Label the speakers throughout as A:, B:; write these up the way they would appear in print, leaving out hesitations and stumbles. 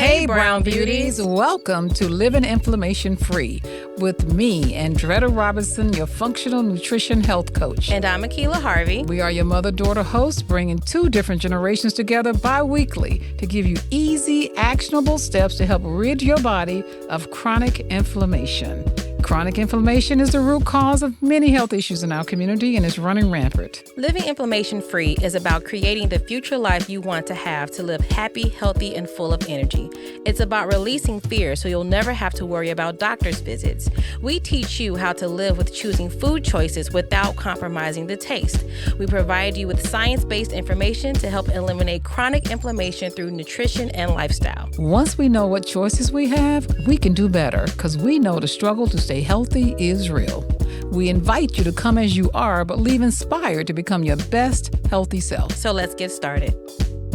A: Hey, Brown Beauties. Welcome to Living Inflammation Free with me, Andretta Robinson, your functional nutrition health coach.
B: And I'm Akilah Harvey.
A: We are your mother-daughter hosts, bringing two different generations together bi-weekly to give you easy, actionable steps to help rid your body of chronic inflammation. Chronic inflammation is the root cause of many health issues in our community and is running rampant.
B: Living inflammation-free is about creating the future life you want to have to live happy, healthy, and full of energy. It's about releasing fear so you'll never have to worry about doctor's visits. We teach you how to live with choosing food choices without compromising the taste. We provide you with science-based information to help eliminate chronic inflammation through nutrition and lifestyle.
A: Once we know what choices we have, we can do better because we know the struggle to stay healthy is real. We invite you to come as you are, but leave inspired to become your best healthy self.
B: So let's get started.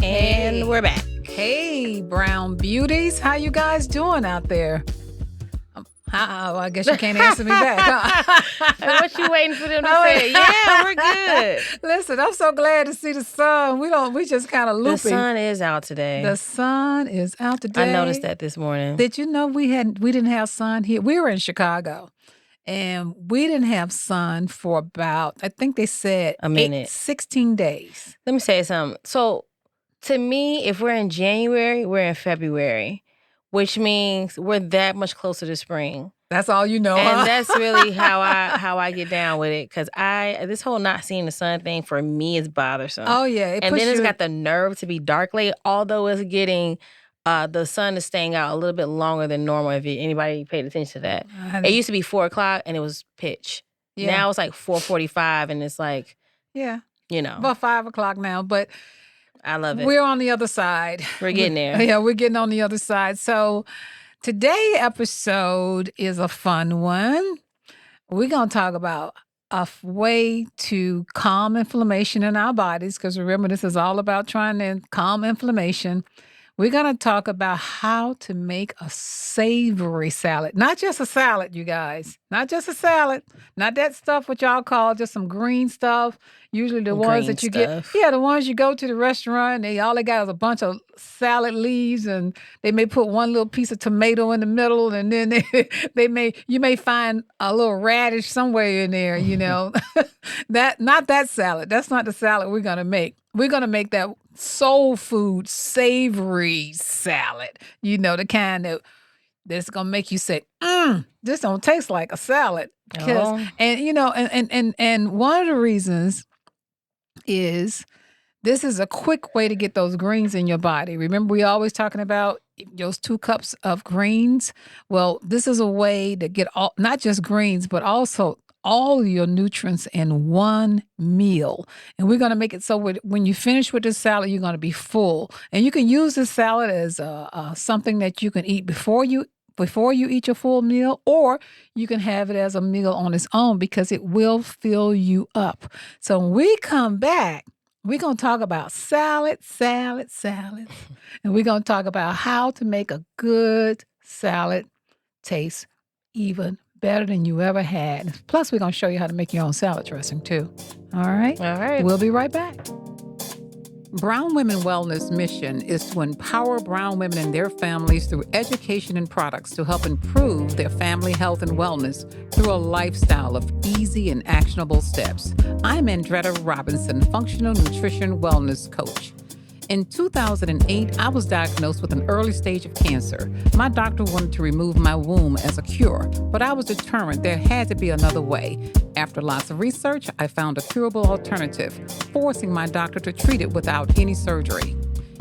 B: And we're back.
A: Hey, Brown Beauties. How you guys doing out there? I guess you can't answer me back, huh?
B: What you waiting for them to say? Yeah, we're good.
A: Listen, I'm so glad to see the sun. We just kind of looping.
B: The sun is out today.
A: The sun is out today.
B: I noticed that this morning.
A: Did you know we didn't have sun here? We were in Chicago, and we didn't have sun for about, I think they said,
B: a minute.
A: 16 days.
B: Let me say something. So, to me, if we're in January, we're in February, which means we're that much closer to spring.
A: That's all you know,
B: and
A: huh?
B: that's really how I get down with it, because this whole not seeing the sun thing for me is bothersome.
A: Oh yeah,
B: and then it's got the nerve to be dark late, although it's getting the sun is staying out a little bit longer than normal. If anybody paid attention to that, it used to be 4:00 and it was pitch. Yeah. Now it's like 4:45 and it's like
A: about 5 o'clock now, but.
B: I love it.
A: We're on the other side.
B: We're getting there.
A: Yeah, we're getting on the other side. So today's episode is a fun one. We're going to talk about a way to calm inflammation in our bodies, because remember, this is all about trying to calm inflammation. We're going to talk about how to make a savory salad. Not just a salad, you guys. Not just a salad. Not that stuff what y'all call just some green stuff. Usually the ones that you get. Yeah, the ones you go to the restaurant, all they got is a bunch of salad leaves, and they may put one little piece of tomato in the middle, and then you may find a little radish somewhere in there, you know. Not that salad. That's not the salad we're going to make. We're going to make that soul food savory salad, you know, the kind that's going to make you say, this don't taste like a salad. And, you know, and one of the reasons is this is a quick way to get those greens in your body. Remember, we always talking about those 2 cups of greens. Well, this is a way to get not just greens, but also all your nutrients in one meal. And we're going to make it so when you finish with this salad, you're going to be full. And you can use this salad as something that you can eat before you eat your full meal, or you can have it as a meal on its own, because it will fill you up. So when we come back, we're going to talk about salad, and we're going to talk about how to make a good salad taste even better than you ever had. Plus, we're going to show you how to make your own salad dressing too. All right?
B: All right.
A: We'll be right back. Brown Women Wellness mission is to empower brown women and their families through education and products to help improve their family health and wellness through a lifestyle of easy and actionable steps. I'm Andretta Robinson, functional nutrition wellness coach. In 2008, I was diagnosed with an early stage of cancer. My doctor wanted to remove my womb as a cure, but I was determined there had to be another way. After lots of research, I found a curable alternative, forcing my doctor to treat it without any surgery.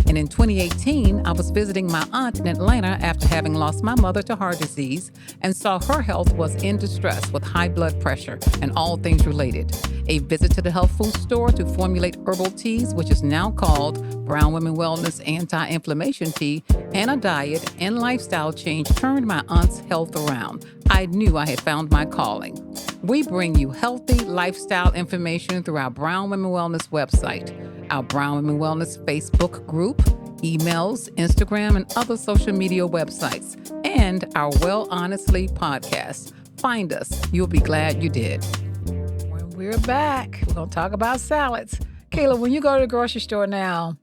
A: And in 2018, I was visiting my aunt in Atlanta after having lost my mother to heart disease and saw her health was in distress with high blood pressure and all things related. A visit to the health food store to formulate herbal teas, which is now called Brown Women Wellness Anti-Inflammation Tea, and a diet and lifestyle change turned my aunt's health around. I knew I had found my calling. We bring you healthy lifestyle information through our Brown Women Wellness website, our Brown Women Wellness Facebook group, emails, Instagram, and other social media websites, and our Well Honestly podcast. Find us. You'll be glad you did. When we're back, we're going to talk about salads. Kayla, when you go to the grocery store now,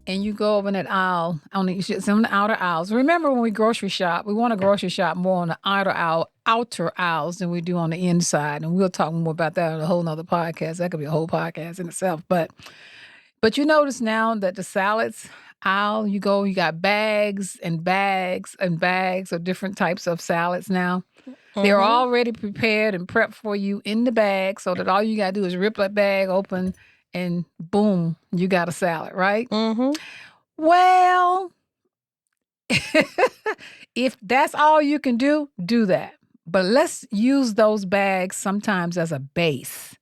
A: and you go over in that aisle, it's on the outer aisles. Remember when we grocery shop, we want to grocery shop more on the outer aisles than we do on the inside. And we'll talk more about that on a whole nother podcast. That could be a whole podcast in itself. But you notice now that the salads aisle, you got bags and bags and bags of different types of salads now. They're already prepared and prepped for you in the bag so that all you got to do is rip that bag open and boom, you got a salad, right? Well, if that's all you can do that. But let's use those bags sometimes as a base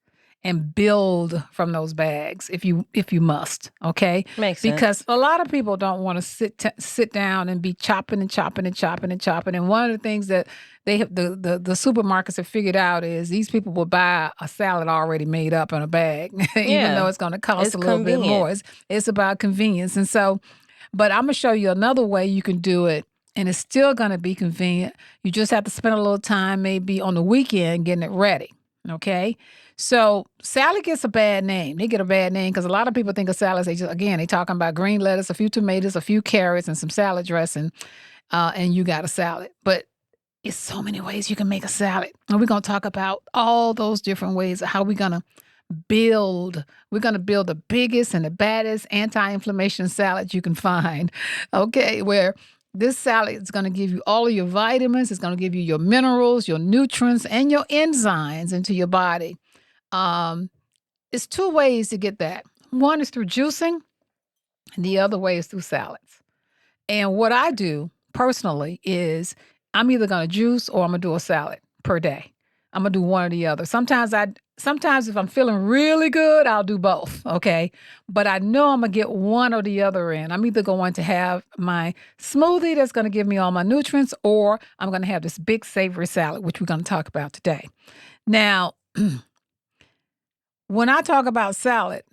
A: and build from those bags if you must, okay?
B: Makes sense.
A: Because a lot of people don't want to sit down and be chopping and chopping and chopping and chopping. And one of the things that they have the supermarkets have figured out is these people will buy a salad already made up in a bag, even though it's going to cost a little bit more. It's about convenience. And so, but I'm going to show you another way you can do it, and it's still going to be convenient. You just have to spend a little time maybe on the weekend getting it ready, okay? So salad gets a bad name. They get a bad name because a lot of people think of salads. They talking about green lettuce, a few tomatoes, a few carrots, and some salad dressing, and you got a salad. But it's so many ways you can make a salad. And we're going to talk about all those different ways of how we're going to build. We're going to build the biggest and the baddest anti-inflammation salad you can find, okay, where this salad is going to give you all of your vitamins. It's going to give you your minerals, your nutrients, and your enzymes into your body. It's two ways to get that. One is through juicing, and the other way is through salads. And what I do personally is I'm either going to juice or I'm going to do a salad per day. I'm going to do one or the other. Sometimes if I'm feeling really good, I'll do both, okay? But I know I'm going to get one or the other in. I'm either going to have my smoothie that's going to give me all my nutrients, or I'm going to have this big savory salad, which we're going to talk about today. Now, when I talk about salad,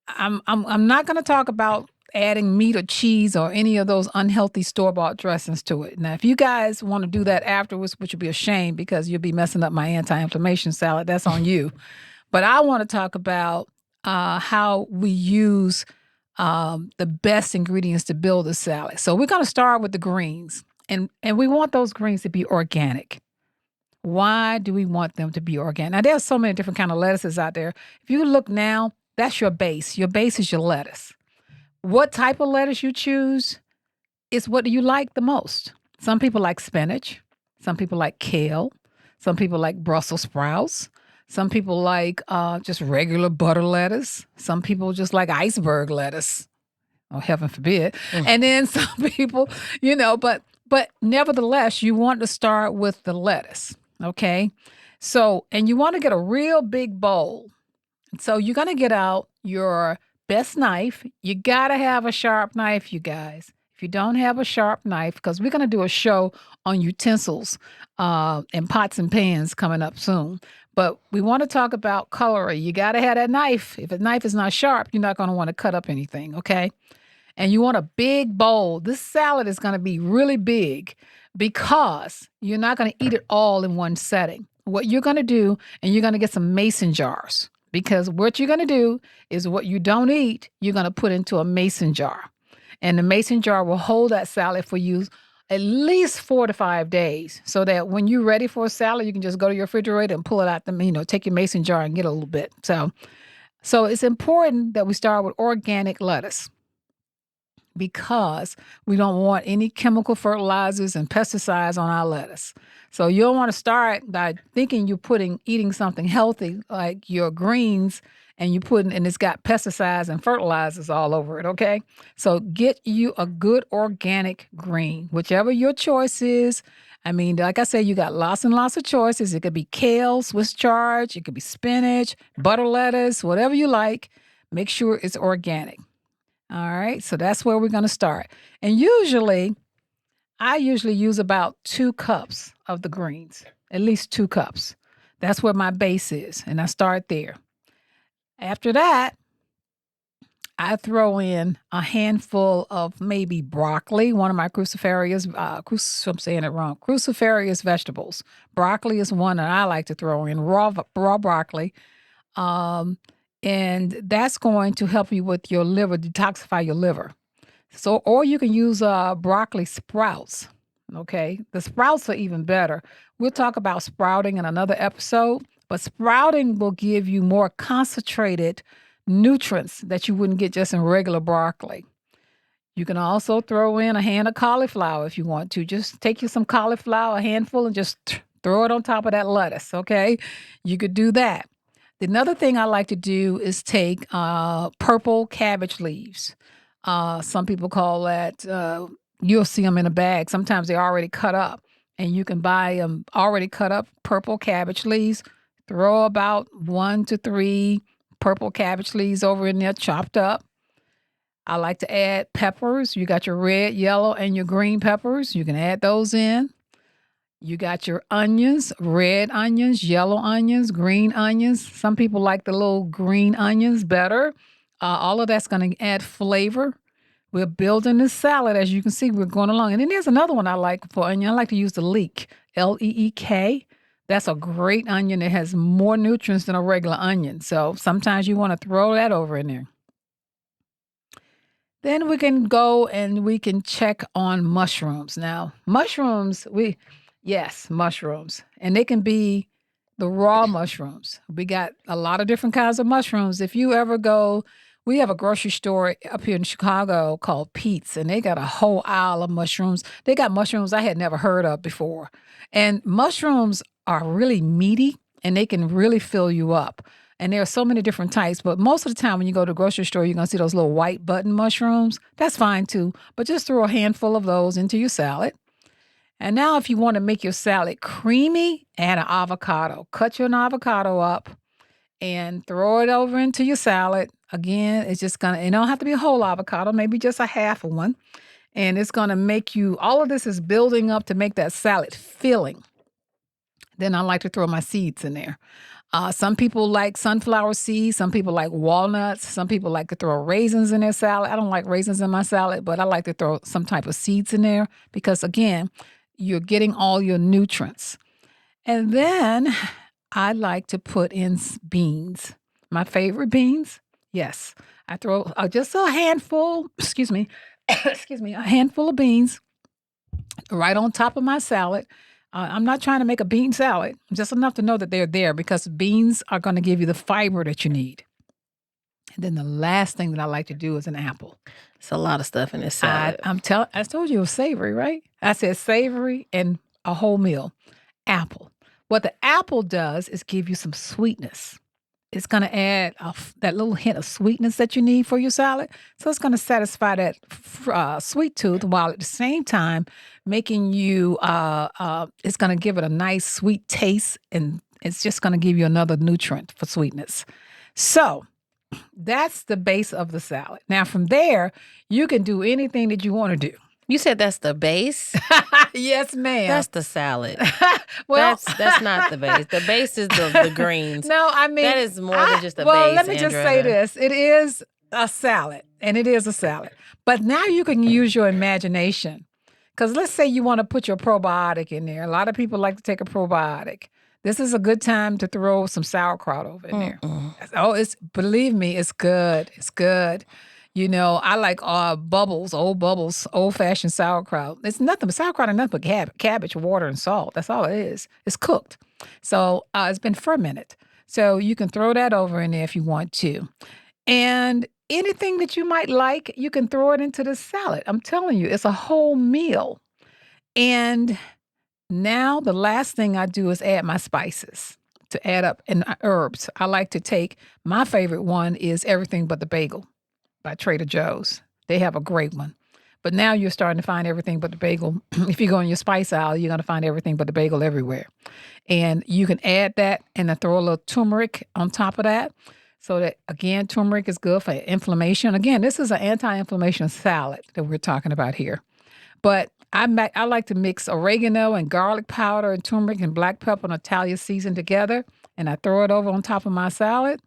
A: I'm not going to talk about adding meat or cheese or any of those unhealthy store-bought dressings to it. Now, if you guys want to do that afterwards, which would be a shame because you'll be messing up my anti-inflammation salad, that's on you. But I want to talk about how we use the best ingredients to build a salad. So we're going to start with the greens, and we want those greens to be organic. Why do we want them to be organic? Now, there's so many different kind of lettuces out there. If you look now, that's your base. Your base is your lettuce. What type of lettuce you choose is what you like the most. Some people like spinach. Some people like kale. Some people like Brussels sprouts. Some people like just regular butter lettuce. Some people just like iceberg lettuce. Oh, heaven forbid. And then some people, but nevertheless, you want to start with the lettuce, okay? So, and you want to get a real big bowl. So you're going to get out your best knife. You got to have a sharp knife, you guys. If you don't have a sharp knife, because we're going to do a show on utensils and pots and pans coming up soon. But we want to talk about cutlery. You got to have that knife. If a knife is not sharp, you're not going to want to cut up anything, okay? And you want a big bowl. This salad is going to be really big because you're not going to eat it all in one setting. What you're going to do, and you're going to get some mason jars. Because what you're going to do is what you don't eat, you're going to put into a mason jar. And the mason jar will hold that salad for you at least 4 to 5 days. So that when you're ready for a salad, you can just go to your refrigerator and pull it out, take your mason jar and get a little bit. So it's important that we start with organic lettuce, because we don't want any chemical fertilizers and pesticides on our lettuce. So you don't want to start by thinking you're eating something healthy like your greens, and and it's got pesticides and fertilizers all over it, okay? So get you a good organic green, whichever your choice is. I mean, like I said, you got lots and lots of choices. It could be kale, Swiss chard, it could be spinach, butter lettuce, whatever you like. Make sure it's organic. All right, so that's where we're going to start. And I usually use about 2 cups of the greens, at least 2 cups. That's where my base is, and I start there. After that, I throw in a handful of maybe broccoli, one of my cruciferous vegetables. Broccoli is one that I like to throw in, raw broccoli. And that's going to help you with your liver, detoxify your liver. So, or you can use broccoli sprouts. Okay. The sprouts are even better. We'll talk about sprouting in another episode, but sprouting will give you more concentrated nutrients that you wouldn't get just in regular broccoli. You can also throw in a hand of cauliflower if you want to. Just take you some cauliflower, a handful, and just throw it on top of that lettuce. Okay. You could do that. Another thing I like to do is take purple cabbage leaves. Some people call that, you'll see them in a bag. Sometimes they're already cut up, and you can buy them already cut up purple cabbage leaves. Throw about 1 to 3 purple cabbage leaves over in there, chopped up. I like to add peppers. You got your red, yellow, and your green peppers. You can add those in. You got your onions, red onions, yellow onions, green onions. Some people like the little green onions better. All of that's going to add flavor. We're building this salad. As you can see, we're going along. And then there's another one I like for onion. I like to use the leek, Leek. That's a great onion. It has more nutrients than a regular onion. So sometimes you want to throw that over in there. Then we can go and we can check on mushrooms. Now, mushrooms, mushrooms. And they can be the raw mushrooms. We got a lot of different kinds of mushrooms. If you ever go, we have a grocery store up here in Chicago called Pete's, and they got a whole aisle of mushrooms. They got mushrooms I had never heard of before. And mushrooms are really meaty, and they can really fill you up. And there are so many different types, but most of the time when you go to the grocery store, you're going to see those little white button mushrooms. That's fine too, but just throw a handful of those into your salad. And now if you want to make your salad creamy, add an avocado. Cut your avocado up and throw it over into your salad. Again, it's just it don't have to be a whole avocado, maybe just a half of one. And it's going to make all of this is building up to make that salad filling. Then I like to throw my seeds in there. Some people like sunflower seeds. Some people like walnuts. Some people like to throw raisins in their salad. I don't like raisins in my salad, but I like to throw some type of seeds in there because, again, you're getting all your nutrients. And then I like to put in beans. My favorite beans. Yes. I throw just a handful, a handful of beans right on top of my salad. I'm not trying to make a bean salad, just enough to know that they're there because beans are going to give you the fiber that you need. And then the last thing that I like to do is an apple.
B: It's a lot of stuff in this salad.
A: I told you it was savory, right? I said savory and a whole meal. Apple. What the apple does is give you some sweetness. It's going to add that little hint of sweetness that you need for your salad. So it's going to satisfy that sweet tooth while at the same time making you, it's going to give it a nice sweet taste, and it's just going to give you another nutrient for sweetness. So that's the base of the salad. Now from there, you can do anything that you want to do.
B: You said that's the base?
A: Yes, ma'am.
B: That's the salad.
A: Well,
B: that's not the base. The base is the greens.
A: No, I mean
B: that is more than just a base.
A: Well, let me just say this: it is a salad, and it is a salad. But now you can use your imagination, because let's say you want to put your probiotic in there. A lot of people like to take a probiotic. This is a good time to throw some sauerkraut over in there. Oh, believe me, it's good. It's good. You know, I like bubbles, old-fashioned sauerkraut. It's nothing but sauerkraut and nothing but cabbage, water, and salt. That's all it is. It's cooked. So it's been fermented. So you can throw that over in there if you want to. And anything that you might like, you can throw it into the salad. I'm telling you, it's a whole meal. And now the last thing I do is add my spices to add up, and herbs. I like to take, my favorite one is Everything But the Bagel by Trader Joe's. They have a great one. But now you're starting to find Everything But the Bagel. If you go in your spice aisle, you're going to find Everything But the Bagel everywhere. And you can add that and then throw a little turmeric on top of that. So that, again, turmeric is good for inflammation. Again, this is an anti-inflammation salad that we're talking about here. But I like to mix oregano and garlic powder and turmeric and black pepper and Italian season together. And I throw it over on top of my salad.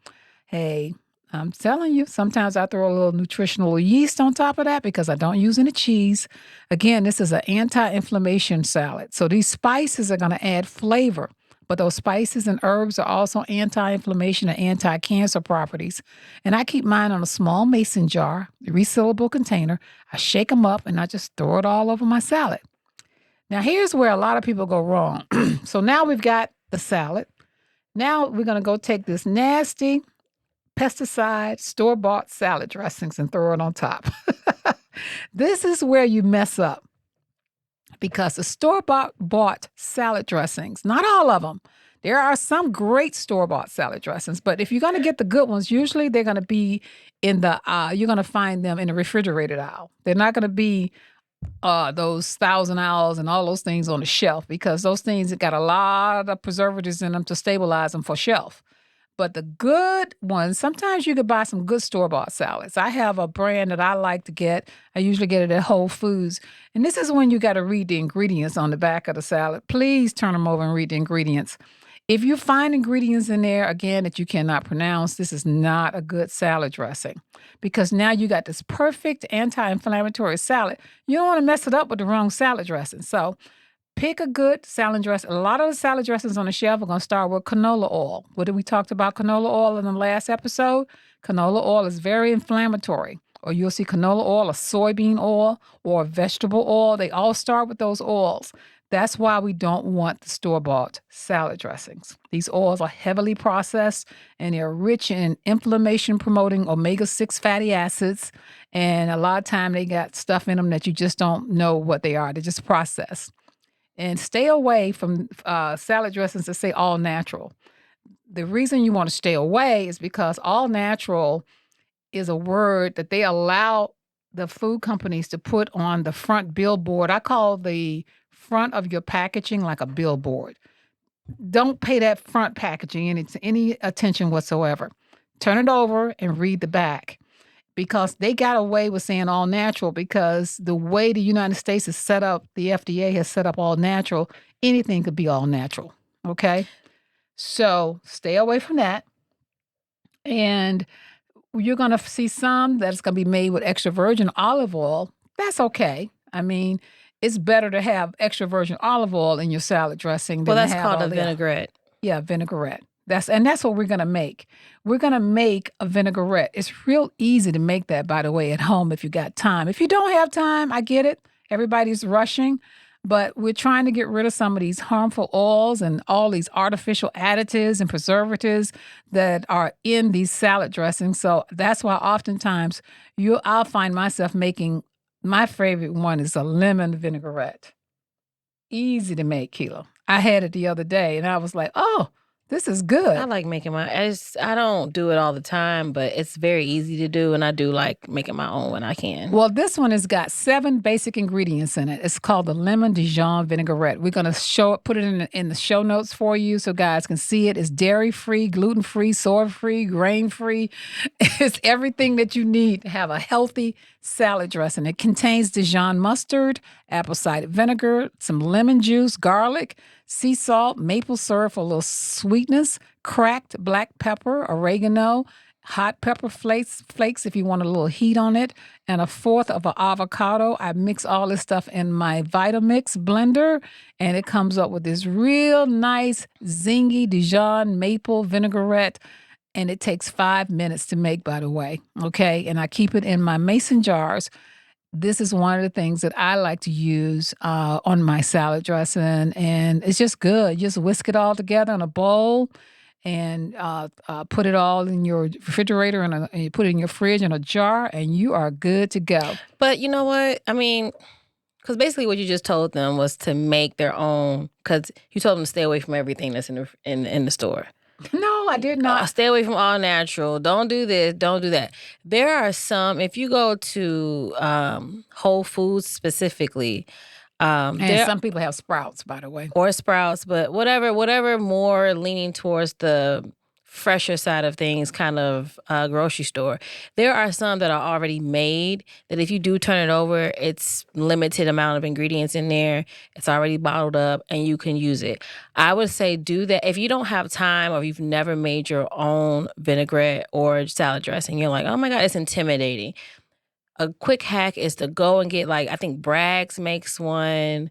A: Hey, I'm telling you, sometimes I throw a little nutritional yeast on top of that because I don't use any cheese. Again, this is an anti-inflammation salad. So these spices are going to add flavor, But those spices and herbs are also anti-inflammation and anti-cancer properties. And I keep mine on a small mason jar, a resealable container. I shake them up and I just throw it all over my salad. Now, here's where a lot of people go wrong. So now we've got the salad. Now we're going to go take this nasty pesticide store-bought salad dressings and throw it on top. This is where you mess up because the store-bought salad dressings, not all of them, there are some great store-bought salad dressings, but if you're going to get the good ones, usually they're going to be in the you're going to find them in the refrigerated aisle. They're not going to be those Thousand Isles and all those things on the shelf because those things got a lot of preservatives in them to stabilize them for shelf. But the good ones, sometimes you could buy some good store-bought salads. I have a brand that I like to get. I usually get it at Whole Foods. And this is when you got to read the ingredients on the back of the salad. Please turn them over and read the ingredients. If you find ingredients in there, again, that you cannot pronounce, this is not a good salad dressing because now you got this perfect anti-inflammatory salad. You don't want to mess it up with the wrong salad dressing. So pick a good salad dressing. A lot of the salad dressings on the shelf are going to start with canola oil. What did we talked about canola oil in the last episode? Canola oil is very inflammatory. Or you'll see canola oil or soybean oil or vegetable oil. They all start with those oils. That's why we don't want the store-bought salad dressings. These oils are heavily processed and they're rich in inflammation-promoting omega-6 fatty acids. And a lot of time they got stuff in them that you just don't know what they are. They're just processed. And stay away from salad dressings that say all natural. The reason you want to stay away is because all natural is a word that they allow the food companies to put on the front billboard. I call the front of your packaging like a billboard. Don't pay that front packaging any attention whatsoever. Turn it over and read the back because they got away with saying all natural because the way the United States is set up, the FDA has set up all natural, anything could be all natural, okay? So stay away from that. And you're going to see some that's going to be made with extra virgin olive oil. That's okay. I mean, it's better to have extra virgin olive oil in your salad dressing than
B: Well, that's
A: to have
B: called
A: all
B: a
A: the
B: vinaigrette.
A: Yeah, vinaigrette. That's what we're going to make. We're going to make a vinaigrette. It's real easy to make that, by the way, at home if you got time. If you don't have time, I get it. Everybody's rushing. But we're trying to get rid of some of these harmful oils and all these artificial additives and preservatives that are in these salad dressings. So that's why oftentimes I'll find myself making, my favorite one is a lemon vinaigrette. Easy to make, Keela. I had it the other day and I was like, oh, this is good.
B: I like making I don't do it all the time, but it's very easy to do, and I do like making my own when I can.
A: Well, this one has got 7 basic ingredients in it. It's called the lemon Dijon vinaigrette. We're going to put it in the show notes for you so guys can see it. It's dairy-free, gluten-free, soy-free, grain-free. It's everything that you need to have a healthy salad dressing. It contains Dijon mustard, apple cider vinegar, some lemon juice, garlic, sea salt, maple syrup for a little sweetness, cracked black pepper, oregano, hot pepper flakes if you want a little heat on it, and 1/4 of an avocado. I mix all this stuff in my Vitamix blender, and it comes up with this real nice, zingy Dijon maple vinaigrette. And it takes 5 minutes to make, by the way, okay? And I keep it in my mason jars. This is one of the things that I like to use on my salad dressing, and it's just good. You just whisk it all together in a bowl and put it all in your refrigerator and you put it in your fridge in a jar, and you are good to go.
B: But you know what? I mean, because basically what you just told them was to make their own, because you told them to stay away from everything that's in the store.
A: No, I did not.
B: Stay away from all natural. Don't do this. Don't do that. There are some, if you go to Whole Foods specifically,
A: and some people have Sprouts, by the way.
B: Or Sprouts, but whatever more leaning towards the fresher side of things, kind of grocery store. There are some that are already made that if you do turn it over, it's limited amount of ingredients in there. It's already bottled up and you can use it. I would say do that. If you don't have time or you've never made your own vinaigrette or salad dressing, you're like, oh my God, it's intimidating. A quick hack is to go and get, like, I think Bragg's makes one.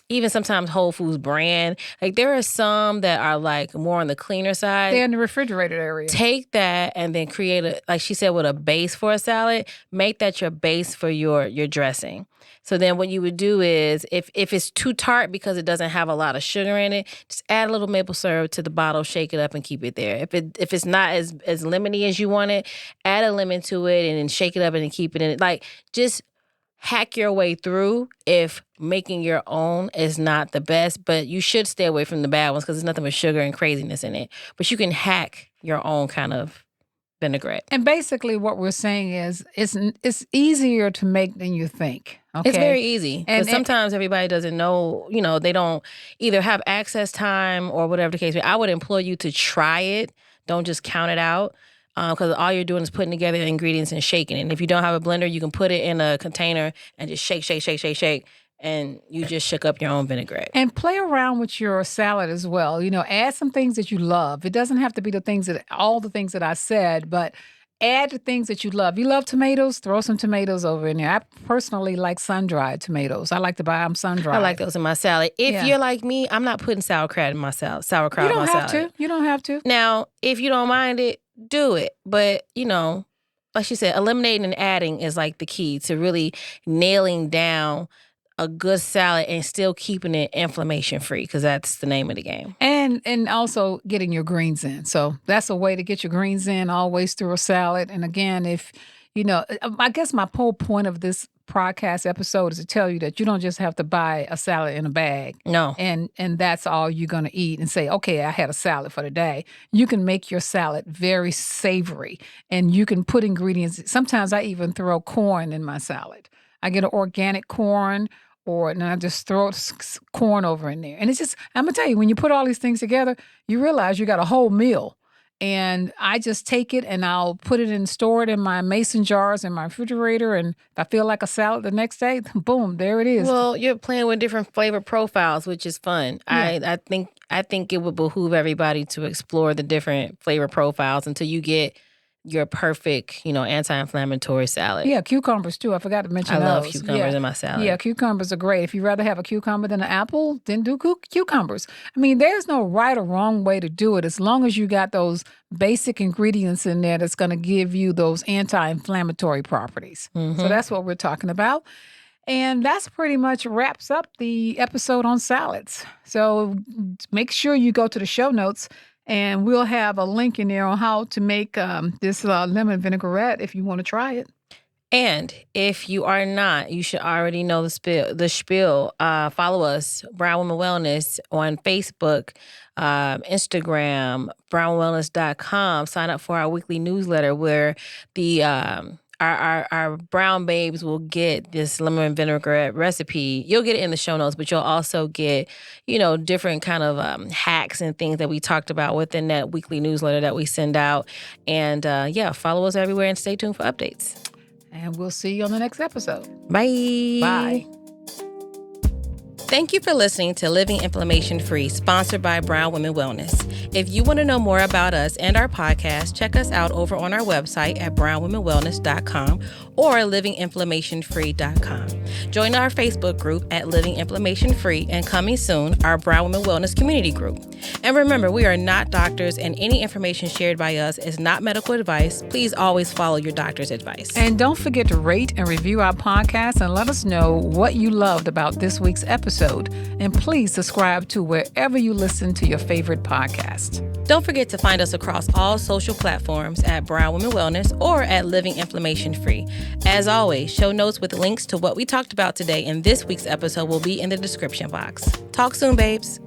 B: even sometimes Whole Foods brand. Like there are some that are like more on the cleaner side.
A: They're in the refrigerator area.
B: Take that and then create a, like she said, with a base for a salad. Make that your base for your dressing. So then what you would do is if it's too tart because it doesn't have a lot of sugar in it, just add a little maple syrup to the bottle, shake it up and keep it there. If it's not as lemony as you want it, add a lemon to it and then shake it up and then keep it in it. Like just hack your way through if making your own is not the best, but you should stay away from the bad ones because there's nothing but sugar and craziness in it. But you can hack your own kind of vinaigrette.
A: And basically what we're saying is it's easier to make than you think. Okay?
B: It's very easy.
A: And
B: But sometimes everybody doesn't know, they don't either have access time or whatever the case may be. I would implore you to try it. Don't just count it out. Because all you're doing is putting together the ingredients and shaking it. And if you don't have a blender, you can put it in a container and just shake, and you just shook up your own vinaigrette.
A: And play around with your salad as well. Add some things that you love. It doesn't have to be all the things that I said, but add the things that you love. You love tomatoes? Throw some tomatoes over in there. I personally like sun-dried tomatoes. I like to buy them sun-dried.
B: I like those in my salad. If you're like me, I'm not putting sauerkraut in my salad.
A: You don't have to. You don't have to.
B: Now, if you don't mind it, do it. But, like she said, eliminating and adding is like the key to really nailing down a good salad and still keeping it inflammation free, because that's the name of the game.
A: And also getting your greens in. So that's a way to get your greens in always through a salad. And again, if I guess my whole point of this podcast episode is to tell you that you don't just have to buy a salad in a bag.
B: No.
A: And that's all you're going to eat and say, okay, I had a salad for the day. You can make your salad very savory and you can put ingredients. Sometimes I even throw corn in my salad. I get an organic corn and I just throw corn over in there. And it's just, I'm going to tell you, when you put all these things together, you realize you got a whole meal. And I just take it and I'll put it and store it in my mason jars in my refrigerator. And if I feel like a salad the next day, boom, there it is.
B: Well, you're playing with different flavor profiles, which is fun. Yeah. I think it would behoove everybody to explore the different flavor profiles until you get your perfect, anti-inflammatory salad.
A: Yeah, cucumbers too. I forgot to mention
B: those. I love
A: those.
B: cucumbers in my salad.
A: Yeah, cucumbers are great. If you'd rather have a cucumber than an apple, then do cucumbers. I mean, there's no right or wrong way to do it as long as you got those basic ingredients in there that's going to give you those anti-inflammatory properties. Mm-hmm. So that's what we're talking about. And that's pretty much wraps up the episode on salads. So make sure you go to the show notes and we'll have a link in there on how to make this lemon vinaigrette if you want to try it.
B: And if you are not, you should already know the spiel. Follow us, Brown Women Wellness, on Facebook, Instagram, brownwellness.com. Sign up for our weekly newsletter where the our brown babes will get this lemon vinaigrette recipe. You'll get it in the show notes, but you'll also get, different kind of hacks and things that we talked about within that weekly newsletter that we send out. And follow us everywhere and stay tuned for updates.
A: And we'll see you on the next episode.
B: Bye.
A: Bye.
B: Thank you for listening to Living Inflammation Free, sponsored by Brown Women Wellness. If you want to know more about us and our podcast, check us out over on our website at brownwomenwellness.com or livinginflammationfree.com. Join our Facebook group at Living Inflammation Free, and coming soon, our Brown Women Wellness community group. And remember, we are not doctors, and any information shared by us is not medical advice. Please always follow your doctor's advice.
A: And don't forget to rate and review our podcast and let us know what you loved about this week's episode. And please subscribe to wherever you listen to your favorite podcast.
B: Don't forget to find us across all social platforms at Brown Women Wellness or at Living Inflammation Free. As always, show notes with links to what we talked about today in this week's episode will be in the description box. Talk soon, babes.